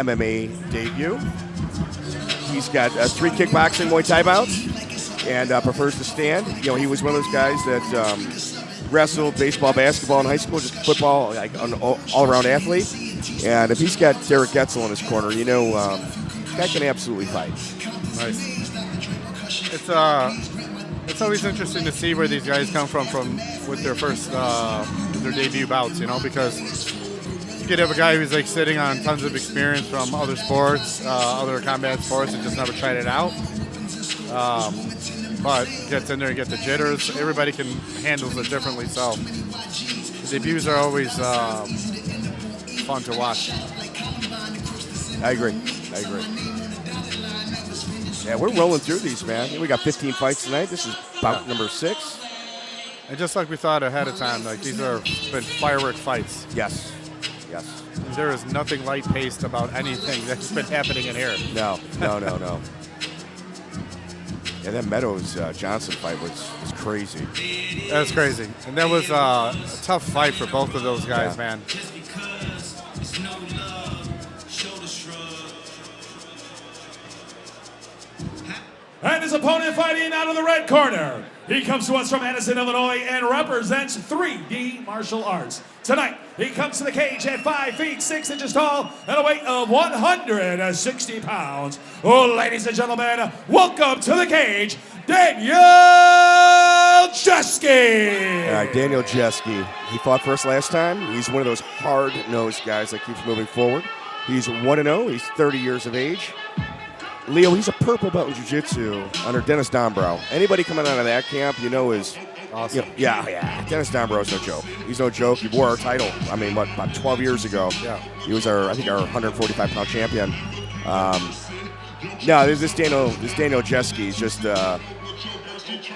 MMA debut. He's got 3 kickboxing Muay Thai bouts and prefers to stand. You know, he was one of those guys that wrestled baseball, basketball in high school, just football, like an all-around athlete. And if he's got Derek Getzel in his corner, you know, that can absolutely fight. Nice. It's always interesting to see where these guys come from with their first their debut bouts, you know, because you could have a guy who's like sitting on tons of experience from other sports, other combat sports, and just never tried it out. But gets in there and gets the jitters. Everybody can handles it differently, so the debuts are always fun to watch. I agree. Yeah, we're rolling through these, man. We got 15 fights tonight. This is bout number 6. And just like we thought ahead of time, like these have been firework fights. Yes. There is nothing light-paced about anything that's been happening in here. No. And then Meadows Johnson fight was crazy. That was crazy. And that was a tough fight for both of those guys, man. And his opponent fighting out of the red corner. He comes to us from Madison, Illinois, and represents 3D Martial Arts. Tonight, he comes to the cage at 5 feet 6 inches tall and a weight of 160 pounds. Oh, ladies and gentlemen, welcome to the cage, Daniel Jeschke. All right, Daniel Jeschke. He fought for us last time. He's one of those hard-nosed guys that keeps moving forward. He's 1-0. He's 30 years of age. Leo, he's a purple belt in jiu-jitsu under Dennis Dombrow. Anybody coming out of that camp, you know, is awesome. You know, yeah. Dennis Dombrow is no joke. He's no joke. He wore our title. I mean, what, about 12 years ago? Yeah. He was our 145-pound champion. No, this Daniel Jeschke is just,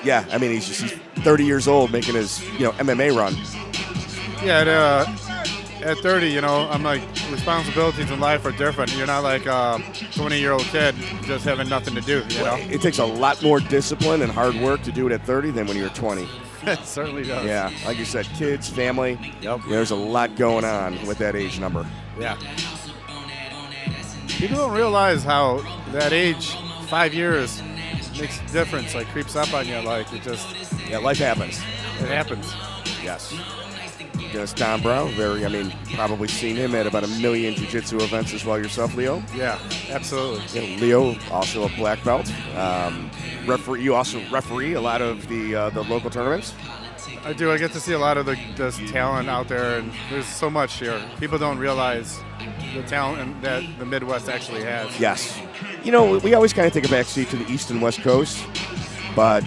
yeah. I mean, he's 30 years old, making his MMA run. Yeah. At 30, you know, I'm like, responsibilities in life are different. You're not like a 20-year-old kid just having nothing to do, you know? It takes a lot more discipline and hard work to do it at 30 than when you're 20. It certainly does. Yeah, like you said, kids, family. Yep. There's a lot going on with that age number. Yeah. People don't realize how that age, 5 years, makes a difference, like creeps up on you. Like it just. Yeah, life happens. It happens. Yes. Dennis Dombrow, probably seen him at about 1 million jiu-jitsu events as well yourself, Leo. Yeah, absolutely. Yeah, Leo, also a black belt. Referee, you also referee a lot of the local tournaments. I do. I get to see a lot of this talent out there, and there's so much here. People don't realize the talent that the Midwest actually has. Yes. You know, we always kind of take a backseat to the East and West Coast, but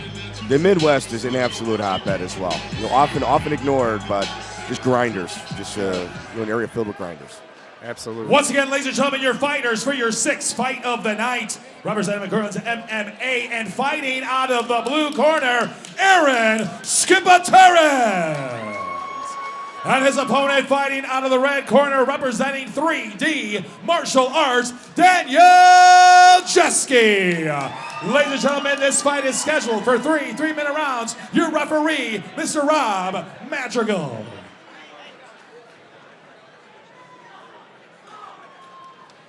the Midwest is an absolute hotbed as well. You know, often ignored, but just grinders. Just an area filled with grinders. Absolutely. Once again, ladies and gentlemen, your fighters for your 6th fight of the night. Representing McCurlin's MMA and fighting out of the blue corner, Aaron Skiptaris. And his opponent fighting out of the red corner, representing 3D Martial Arts, Daniel Jeschke. Ladies and gentlemen, this fight is scheduled for 3 3-minute rounds. Your referee, Mr. Rob Madrigal.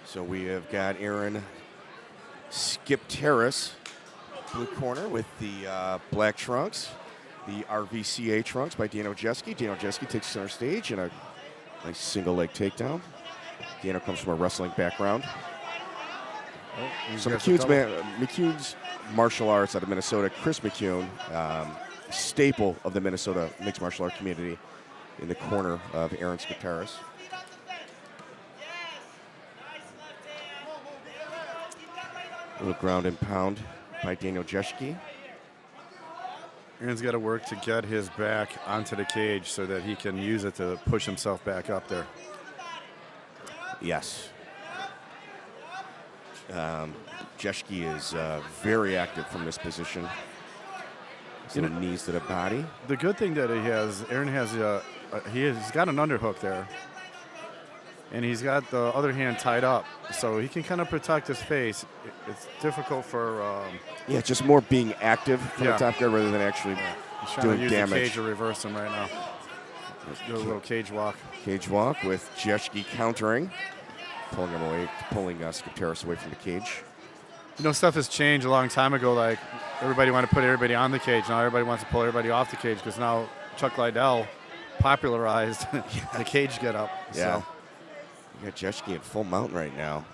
So we have got Aaron Skiptaris, blue corner with the black trunks, the RVCA trunks by Daniel Jeschke. Daniel Jeschke takes center stage in a nice single leg takedown. Daniel comes from a wrestling background. So McCune's martial arts out of Minnesota. Chris McCune, staple of the Minnesota mixed martial art community, in the corner of Aaron Skiptaris. A little ground and pound by Daniel Jeschke. Aaron's got to work to get his back onto the cage so that he can use it to push himself back up there. Yes. Jeschke is very active from this position. Some knees to the body. The good thing that Aaron has, he's got an underhook there. And he's got the other hand tied up, so he can kind of protect his face. It's difficult for... yeah, just more being active from the top guard rather than actually he's trying doing to use damage. The cage to reverse him right now. Do a little cage walk. Cage walk with Jeschke countering. pulling him away, pulling Skiptaris away from the cage. You know, stuff has changed a long time ago. Like, everybody wanted to put everybody on the cage. Now everybody wants to pull everybody off the cage because now Chuck Liddell popularized the cage get up. Yeah. So. You got Jeschke in full mount right now.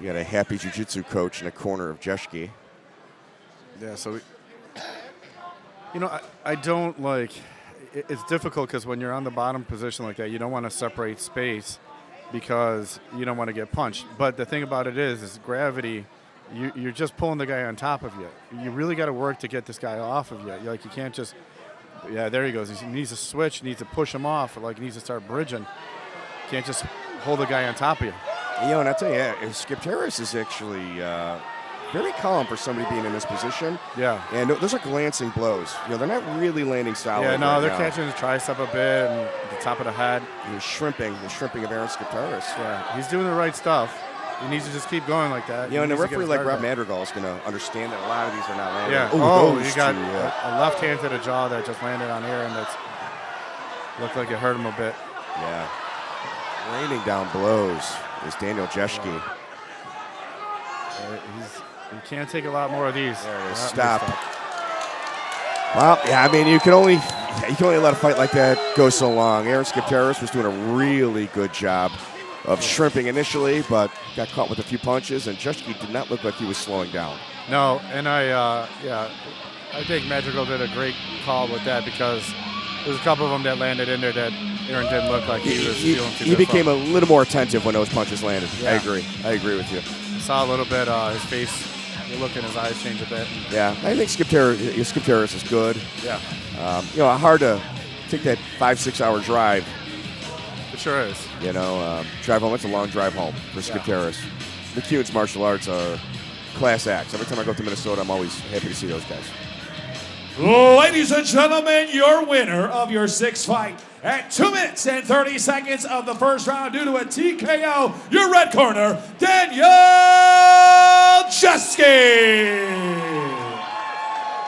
You got a happy jiu-jitsu coach in the corner of Jeschke. Yeah, so, you know, I don't like, it's difficult because when you're on the bottom position like that, you don't want to separate space because you don't want to get punched. But the thing about it is gravity, you're just pulling the guy on top of you. You really got to work to get this guy off of you. Like, you can't just, yeah, there he goes. He needs to switch, he needs to push him off, or like he needs to start bridging. You can't just hold the guy on top of you. You know, and I'll tell you, Skiptaris is actually very calm for somebody being in this position. Yeah. And those are glancing blows. You know, they're not really landing solid. Yeah, no, right they're now. catching his tricep a bit and the top of the head. He's shrimping of Aaron Skiptaris. Yeah, he's doing the right stuff. He needs to just keep going like that. You know, and a He needs to referee get his like guard Rob up. Madrigal is going to understand that a lot of these are not landing. Yeah. Ooh, He those got two, yeah. a left hand to the jaw that just landed on Aaron. That's looked like it hurt him a bit. Yeah. Raining down blows is Daniel Jeschke. He can't take a lot more of these. There it is. Stop. Well, yeah, I mean, you can only let a fight like that go so long. Aaron Skiptaris was doing a really good job of shrimping initially, but got caught with a few punches, and Jeschke did not look like he was slowing down. No, and I think Madrigal did a great call with that because there's a couple of them that landed in there that Aaron didn't look like he was feeling too He good became from. a little more attentive when those punches landed. Yeah. I agree with you. Saw a little bit his face, the look in his eyes change a bit. Yeah, I think Skiptaris is good. Yeah. You know, hard to take that 5-6 hour drive. It sure is. You know, drive home. It's a long drive home for Skiptaris. The McEwen's martial arts are class acts. Every time I go to Minnesota, I'm always happy to see those guys. Ladies and gentlemen, your winner of your sixth fight at 2 minutes and 30 seconds of the first round due to a TKO, your red corner, Daniel Jeschke.